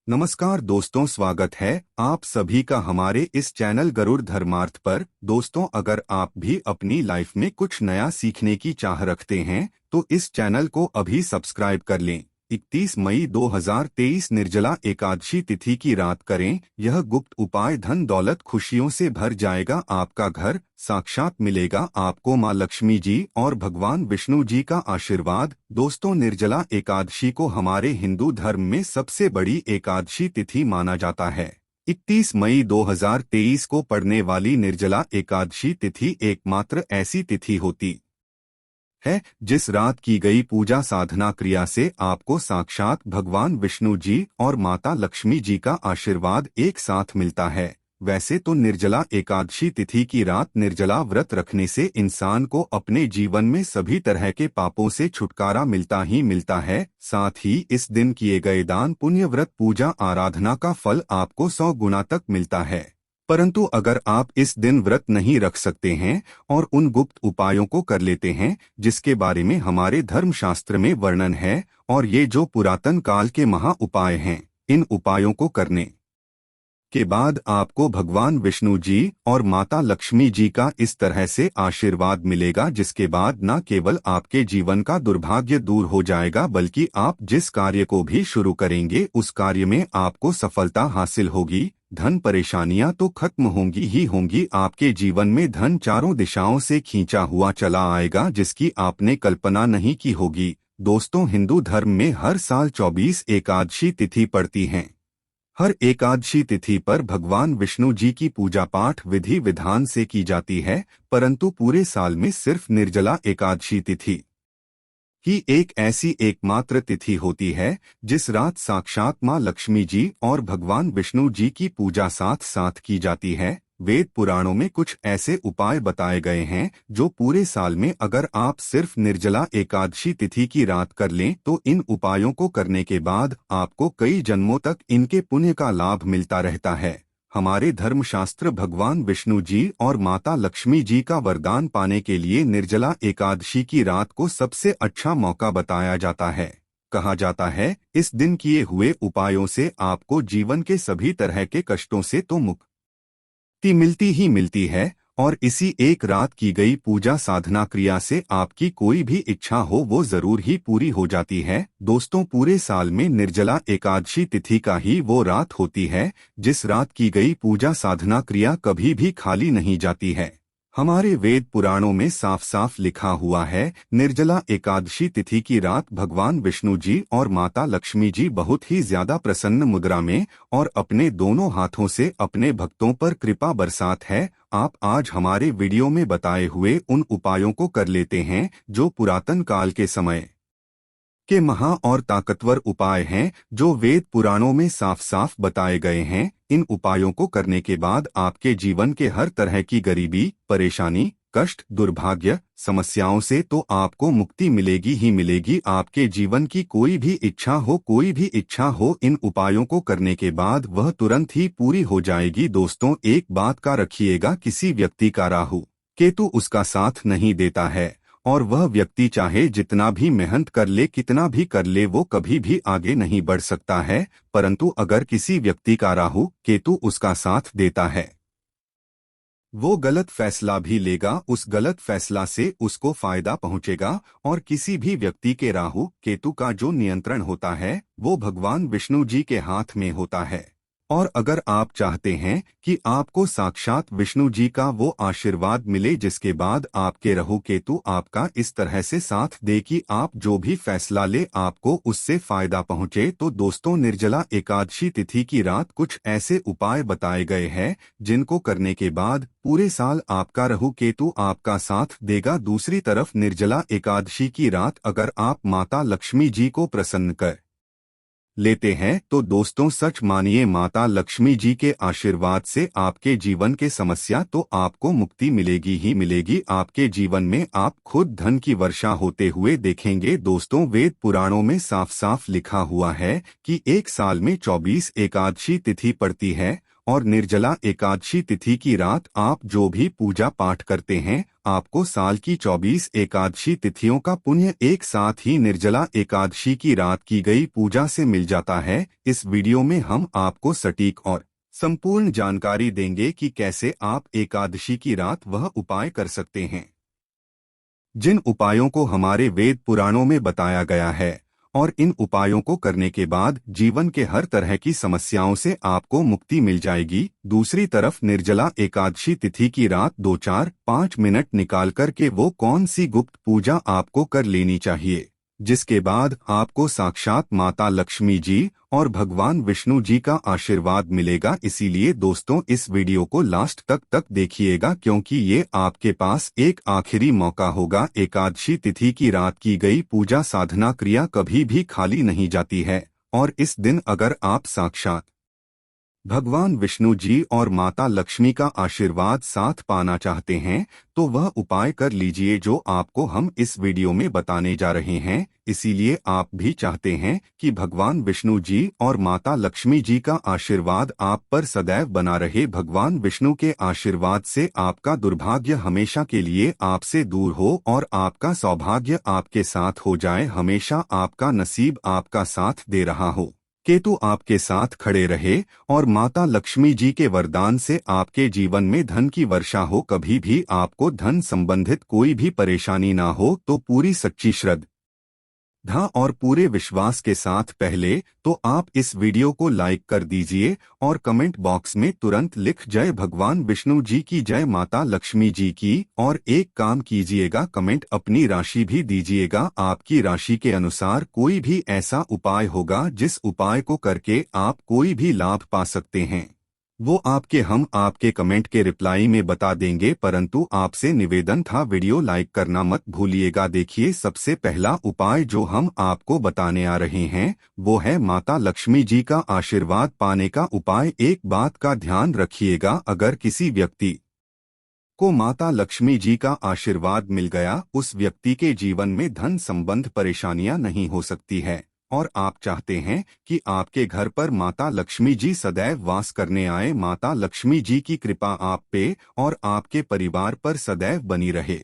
नमस्कार दोस्तों, स्वागत है आप सभी का हमारे इस चैनल गरुड़ धर्मार्थ पर। दोस्तों, अगर आप भी अपनी लाइफ में कुछ नया सीखने की चाह रखते हैं तो इस चैनल को अभी सब्सक्राइब कर लें। 31 मई 2023 निर्जला एकादशी तिथि की रात करें यह गुप्त उपाय। धन दौलत खुशियों से भर जाएगा आपका घर। साक्षात मिलेगा आपको माँ लक्ष्मी जी और भगवान विष्णु जी का आशीर्वाद। दोस्तों, निर्जला एकादशी को हमारे हिंदू धर्म में सबसे बड़ी एकादशी तिथि माना जाता है। 31 मई 2023 को पड़ने वाली निर्जला एकादशी तिथि एकमात्र ऐसी तिथि होती है जिस रात की गई पूजा साधना क्रिया से आपको साक्षात भगवान विष्णु जी और माता लक्ष्मी जी का आशीर्वाद एक साथ मिलता है। वैसे तो निर्जला एकादशी तिथि की रात निर्जला व्रत रखने से इंसान को अपने जीवन में सभी तरह के पापों से छुटकारा मिलता ही मिलता है। साथ ही इस दिन किए गए दान पुण्य व्रत पूजा आराधना का फल आपको 100 गुना तक मिलता है। परंतु अगर आप इस दिन व्रत नहीं रख सकते हैं और उन गुप्त उपायों को कर लेते हैं जिसके बारे में हमारे धर्मशास्त्र में वर्णन है, और ये जो पुरातन काल के महा उपाय हैं, इन उपायों को करने के बाद आपको भगवान विष्णु जी और माता लक्ष्मी जी का इस तरह से आशीर्वाद मिलेगा जिसके बाद न केवल आपके जीवन का दुर्भाग्य दूर हो जाएगा बल्कि आप जिस कार्य को भी शुरू करेंगे उस कार्य में आपको सफलता हासिल होगी। धन परेशानियां तो खत्म होंगी ही होंगी, आपके जीवन में धन चारों दिशाओं से खींचा हुआ चला आएगा जिसकी आपने कल्पना नहीं की होगी। दोस्तों, हिंदू धर्म में हर साल 24 एकादशी तिथि पड़ती हैं। हर एकादशी तिथि पर भगवान विष्णु जी की पूजा पाठ विधि विधान से की जाती है, परंतु पूरे साल में सिर्फ निर्जला एकादशी तिथि ही एक ऐसी एकमात्र तिथि होती है जिस रात साक्षात माँ लक्ष्मी जी और भगवान विष्णु जी की पूजा साथ साथ की जाती है। वेद पुराणों में कुछ ऐसे उपाय बताए गए हैं जो पूरे साल में अगर आप सिर्फ निर्जला एकादशी तिथि की रात कर लें तो इन उपायों को करने के बाद आपको कई जन्मों तक इनके पुण्य का लाभ मिलता रहता है। हमारे धर्मशास्त्र भगवान विष्णु जी और माता लक्ष्मी जी का वरदान पाने के लिए निर्जला एकादशी की रात को सबसे अच्छा मौका बताया जाता है। कहा जाता है इस दिन किए हुए उपायों से आपको जीवन के सभी तरह के कष्टों से तो मुक्ति मिलती ही मिलती है, और इसी एक रात की गई पूजा साधना क्रिया से आपकी कोई भी इच्छा हो वो जरूर ही पूरी हो जाती है। दोस्तों, पूरे साल में निर्जला एकादशी तिथि का ही वो रात होती है जिस रात की गई पूजा साधना क्रिया कभी भी खाली नहीं जाती है। हमारे वेद पुराणों में साफ साफ लिखा हुआ है, निर्जला एकादशी तिथि की रात भगवान विष्णु जी और माता लक्ष्मी जी बहुत ही ज्यादा प्रसन्न मुद्रा में और अपने दोनों हाथों से अपने भक्तों पर कृपा बरसात है। आप आज हमारे वीडियो में बताए हुए उन उपायों को कर लेते हैं जो पुरातन काल के समय के महा और ताकतवर उपाय हैं जो वेद पुराणों में साफ साफ बताए गए हैं। इन उपायों को करने के बाद आपके जीवन के हर तरह की गरीबी, परेशानी, कष्ट, दुर्भाग्य, समस्याओं से तो आपको मुक्ति मिलेगी ही मिलेगी। आपके जीवन की कोई भी इच्छा हो इन उपायों को करने के बाद वह तुरंत ही पूरी हो जाएगी। दोस्तों, एक बात का रखिएगा, किसी व्यक्ति का राहु केतु उसका साथ नहीं देता है और वह व्यक्ति चाहे जितना भी मेहनत कर ले, कितना भी कर ले, वो कभी भी आगे नहीं बढ़ सकता है। परंतु अगर किसी व्यक्ति का राहु केतु उसका साथ देता है, वो गलत फैसला भी लेगा, उस गलत फैसला से उसको फायदा पहुंचेगा। और किसी भी व्यक्ति के राहु केतु का जो नियंत्रण होता है वो भगवान विष्णु जी के हाथ में होता है। और अगर आप चाहते हैं कि आपको साक्षात विष्णु जी का वो आशीर्वाद मिले जिसके बाद आपके राहु केतु आपका इस तरह से साथ दे कि आप जो भी फैसला ले आपको उससे फायदा पहुंचे, तो दोस्तों, निर्जला एकादशी तिथि की रात कुछ ऐसे उपाय बताए गए हैं जिनको करने के बाद पूरे साल आपका राहु केतु आपका साथ देगा। दूसरी तरफ निर्जला एकादशी की रात अगर आप माता लक्ष्मी जी को प्रसन्न कर लेते हैं तो दोस्तों, सच मानिए माता लक्ष्मी जी के आशीर्वाद से आपके जीवन के समस्या तो आपको मुक्ति मिलेगी ही मिलेगी। आपके जीवन में आप खुद धन की वर्षा होते हुए देखेंगे। दोस्तों, वेद पुराणों में साफ साफ लिखा हुआ है कि एक साल में 24 एकादशी तिथि पड़ती है और निर्जला एकादशी तिथि की रात आप जो भी पूजा पाठ करते हैं, आपको साल की 24 एकादशी तिथियों का पुण्य एक साथ ही निर्जला एकादशी की रात की गई पूजा से मिल जाता है। इस वीडियो में हम आपको सटीक और संपूर्ण जानकारी देंगे कि कैसे आप एकादशी की रात वह उपाय कर सकते हैं जिन उपायों को हमारे वेद पुराणों में बताया गया है, और इन उपायों को करने के बाद जीवन के हर तरह की समस्याओं से आपको मुक्ति मिल जाएगी। दूसरी तरफ निर्जला एकादशी तिथि की रात 2-4-5 मिनट निकाल कर के वो कौन सी गुप्त पूजा आपको कर लेनी चाहिए, जिसके बाद आपको साक्षात माता लक्ष्मी जी और भगवान विष्णु जी का आशीर्वाद मिलेगा। इसीलिए दोस्तों इस वीडियो को लास्ट तक देखिएगा, क्योंकि ये आपके पास एक आखिरी मौका होगा। एकादशी तिथि की रात की गई पूजा साधना क्रिया कभी भी खाली नहीं जाती है, और इस दिन अगर आप साक्षात भगवान विष्णु जी और माता लक्ष्मी का आशीर्वाद साथ पाना चाहते हैं, तो वह उपाय कर लीजिए जो आपको हम इस वीडियो में बताने जा रहे हैं। इसीलिए आप भी चाहते हैं कि भगवान विष्णु जी और माता लक्ष्मी जी का आशीर्वाद आप पर सदैव बना रहे। भगवान विष्णु के आशीर्वाद से आपका दुर्भाग्य हमेशा के लिए आपसे दूर हो और आपका सौभाग्य आपके साथ हो जाए। हमेशा आपका नसीब आपका साथ दे रहा हो, केतु आपके साथ खड़े रहे और माता लक्ष्मी जी के वरदान से आपके जीवन में धन की वर्षा हो। कभी भी आपको धन संबंधित कोई भी परेशानी ना हो, तो पूरी सच्ची श्रद्धा और पूरे विश्वास के साथ पहले तो आप इस वीडियो को लाइक कर दीजिए और कमेंट बॉक्स में तुरंत लिख जय भगवान विष्णु जी की, जय माता लक्ष्मी जी की। और एक काम कीजिएगा, कमेंट अपनी राशि भी दीजिएगा। आपकी राशि के अनुसार कोई भी ऐसा उपाय होगा जिस उपाय को करके आप कोई भी लाभ पा सकते हैं, वो हम आपके कमेंट के रिप्लाई में बता देंगे। परंतु आपसे निवेदन था, वीडियो लाइक करना मत भूलिएगा। देखिए, सबसे पहला उपाय जो हम आपको बताने आ रहे हैं वो है माता लक्ष्मी जी का आशीर्वाद पाने का उपाय। एक बात का ध्यान रखिएगा, अगर किसी व्यक्ति को माता लक्ष्मी जी का आशीर्वाद मिल गया, उस व्यक्ति के जीवन में धन संबंध परेशानियां नहीं हो सकती है, और आप चाहते हैं कि आपके घर पर माता लक्ष्मी जी सदैव वास करने आए। माता लक्ष्मी जी की कृपा आप पे और आपके परिवार पर सदैव बनी रहे।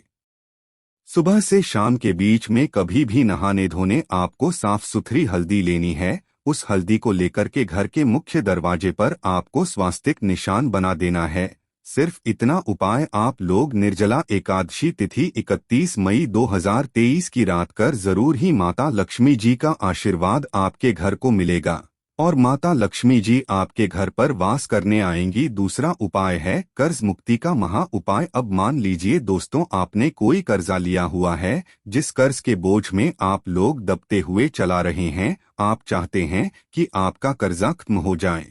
सुबह से शाम के बीच में कभी भी नहाने धोने आपको साफ सुथरी हल्दी लेनी है। उस हल्दी को लेकर के घर के मुख्य दरवाजे पर आपको स्वास्तिक निशान बना देना है। सिर्फ इतना उपाय आप लोग निर्जला एकादशी तिथि 31 मई 2023 की रात कर जरूर ही माता लक्ष्मी जी का आशीर्वाद आपके घर को मिलेगा और माता लक्ष्मी जी आपके घर पर वास करने आएंगी। दूसरा उपाय है कर्ज मुक्ति का महा उपाय। अब मान लीजिए दोस्तों, आपने कोई कर्जा लिया हुआ है, जिस कर्ज के बोझ में आप लोग दबते हुए चला रहे हैं। आप चाहते हैं कि आपका कर्जा खत्म हो जाए,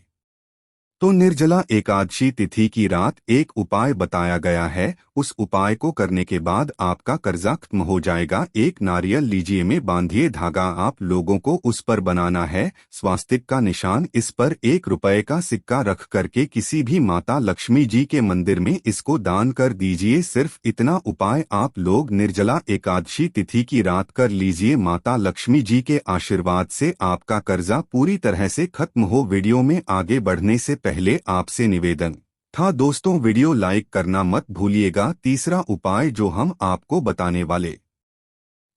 तो निर्जला एकादशी तिथि की रात एक उपाय बताया गया है। उस उपाय को करने के बाद आपका कर्जा खत्म हो जाएगा। एक नारियल लीजिए, में बांधिए धागा, आप लोगों को उस पर बनाना है स्वास्तिक का निशान। इस पर 1 रुपए का सिक्का रख करके किसी भी माता लक्ष्मी जी के मंदिर में इसको दान कर दीजिए। सिर्फ इतना उपाय आप लोग निर्जला एकादशी तिथि की रात कर लीजिए। माता लक्ष्मी जी के आशीर्वाद से आपका कर्जा पूरी तरह से खत्म हो। वीडियो में आगे बढ़ने से पहले आपसे निवेदन था दोस्तों, वीडियो लाइक करना मत भूलिएगा। तीसरा उपाय जो हम आपको बताने वाले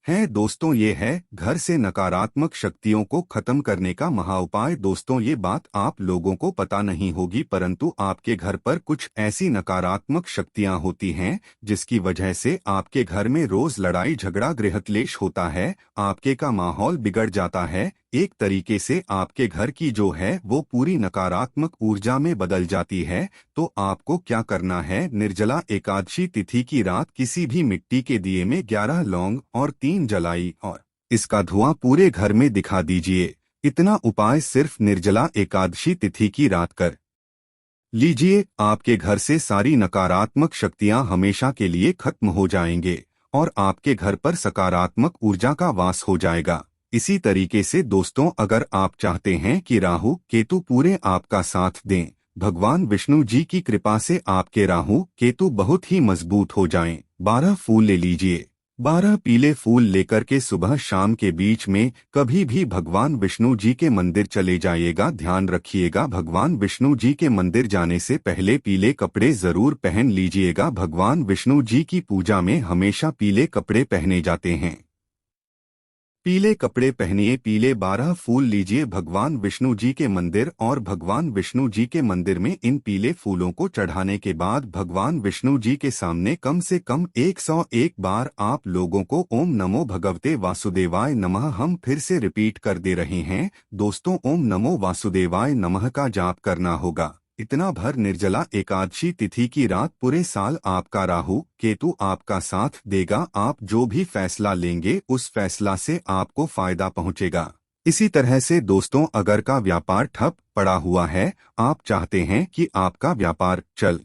हैं दोस्तों, ये है घर से नकारात्मक शक्तियों को खत्म करने का महाउपाय। दोस्तों, ये बात आप लोगों को पता नहीं होगी, परंतु आपके घर पर कुछ ऐसी नकारात्मक शक्तियां होती हैं जिसकी वजह से आपके घर में रोज लड़ाई झगड़ा गृहक्लेश होता है, आपके का माहौल बिगड़ जाता है। एक तरीके से आपके घर की जो है वो पूरी नकारात्मक ऊर्जा में बदल जाती है। तो आपको क्या करना है, निर्जला एकादशी तिथि की रात किसी भी मिट्टी के दिए में 11 लौंग और 3 जलाई और इसका धुआं पूरे घर में दिखा दीजिए। इतना उपाय सिर्फ निर्जला एकादशी तिथि की रात कर लीजिए। आपके घर से सारी नकारात्मक शक्तियां हमेशा के लिए खत्म हो जाएंगे और आपके घर पर सकारात्मक ऊर्जा का वास हो जाएगा। इसी तरीके से दोस्तों, अगर आप चाहते हैं कि राहु केतु पूरे आपका साथ दें, भगवान विष्णु जी की कृपा से आपके राहु केतु बहुत ही मजबूत हो जाएं, 12 फूल ले लीजिए। 12 पीले फूल लेकर के सुबह शाम के बीच में कभी भी भगवान विष्णु जी के मंदिर चले जाइएगा। ध्यान रखिएगा, भगवान विष्णु जी के मंदिर जाने से पहले पीले कपड़े जरूर पहन लीजिएगा। भगवान विष्णु जी की पूजा में हमेशा पीले कपड़े पहने जाते हैं। पीले कपड़े पहनिए, पीले 12 फूल लीजिए भगवान विष्णु जी के मंदिर और भगवान विष्णु जी के मंदिर में इन पीले फूलों को चढ़ाने के बाद भगवान विष्णु जी के सामने कम से कम 101 बार आप लोगों को ओम नमो भगवते वासुदेवाय नमः, हम फिर से रिपीट कर दे रहे हैं दोस्तों, ओम नमो वासुदेवाय नमः का जाप करना होगा। इतना भर निर्जला एकादशी तिथि की रात पूरे साल आपका राहु केतु आपका साथ देगा। आप जो भी फैसला लेंगे उस फैसला से आपको फायदा पहुंचेगा। इसी तरह से दोस्तों, अगर का व्यापार ठप पड़ा हुआ है, आप चाहते हैं कि आपका व्यापार चल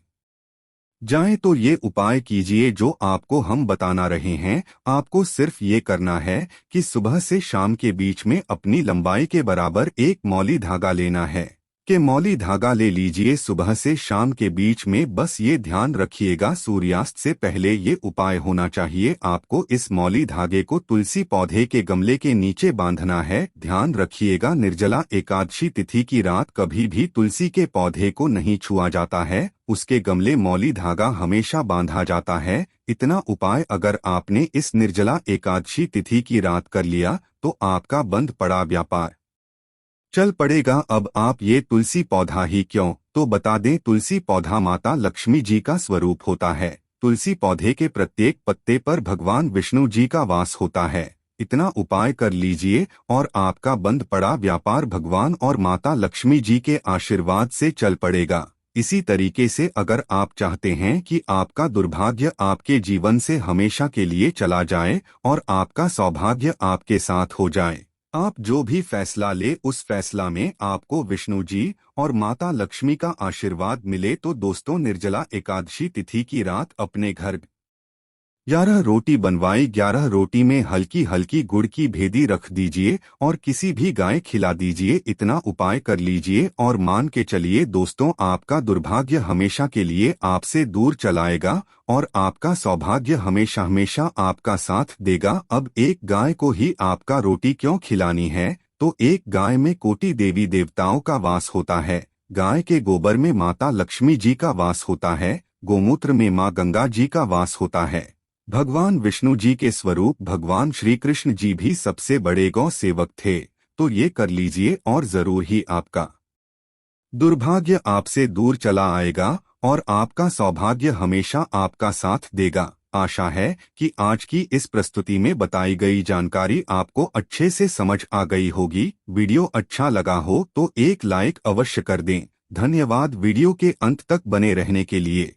जाए, तो ये उपाय कीजिए जो आपको हम बताना रहे हैं। आपको सिर्फ ये करना है कि सुबह से शाम के बीच में अपनी लंबाई के बराबर एक मौली धागा लेना है कि मौली धागा ले लीजिए। सुबह से शाम के बीच में बस ये ध्यान रखिएगा, सूर्यास्त से पहले ये उपाय होना चाहिए। आपको इस मौली धागे को तुलसी पौधे के गमले के नीचे बांधना है। ध्यान रखिएगा, निर्जला एकादशी तिथि की रात कभी भी तुलसी के पौधे को नहीं छुआ जाता है, उसके गमले मौली धागा हमेशा बांधा जाता है। इतना उपाय अगर आपने इस निर्जला एकादशी तिथि की रात कर लिया तो आपका बंद पड़ा व्यापार चल पड़ेगा। अब आप ये तुलसी पौधा ही क्यों, तो बता दें, तुलसी पौधा माता लक्ष्मी जी का स्वरूप होता है। तुलसी पौधे के प्रत्येक पत्ते पर भगवान विष्णु जी का वास होता है। इतना उपाय कर लीजिए और आपका बंद पड़ा व्यापार भगवान और माता लक्ष्मी जी के आशीर्वाद से चल पड़ेगा। इसी तरीके से अगर आप चाहते हैं कि आपका दुर्भाग्य आपके जीवन से हमेशा के लिए चला जाए और आपका सौभाग्य आपके साथ हो जाए, आप जो भी फैसला ले उस फैसला में आपको विष्णु जी और माता लक्ष्मी का आशीर्वाद मिले, तो दोस्तों, निर्जला एकादशी तिथि की रात अपने घर 11 रोटी बनवाई। 11 रोटी में हल्की हल्की गुड़ की भेदी रख दीजिए और किसी भी गाय खिला दीजिए। इतना उपाय कर लीजिए और मान के चलिए दोस्तों, आपका दुर्भाग्य हमेशा के लिए आपसे दूर चलाएगा और आपका सौभाग्य हमेशा हमेशा आपका साथ देगा। अब एक गाय को ही आपका रोटी क्यों खिलानी है, तो एक गाय में कोटि देवी देवताओं का वास होता है। गाय के गोबर में माता लक्ष्मी जी का वास होता है, गोमूत्र में माँ गंगा जी का वास होता है। भगवान विष्णु जी के स्वरूप भगवान श्री कृष्ण जी भी सबसे बड़े गौ सेवक थे। तो ये कर लीजिए और जरूर ही आपका दुर्भाग्य आपसे दूर चला आएगा और आपका सौभाग्य हमेशा आपका साथ देगा। आशा है कि आज की इस प्रस्तुति में बताई गई जानकारी आपको अच्छे से समझ आ गई होगी। वीडियो अच्छा लगा हो तो एक लाइक अवश्य कर दें। धन्यवाद वीडियो के अंत तक बने रहने के लिए।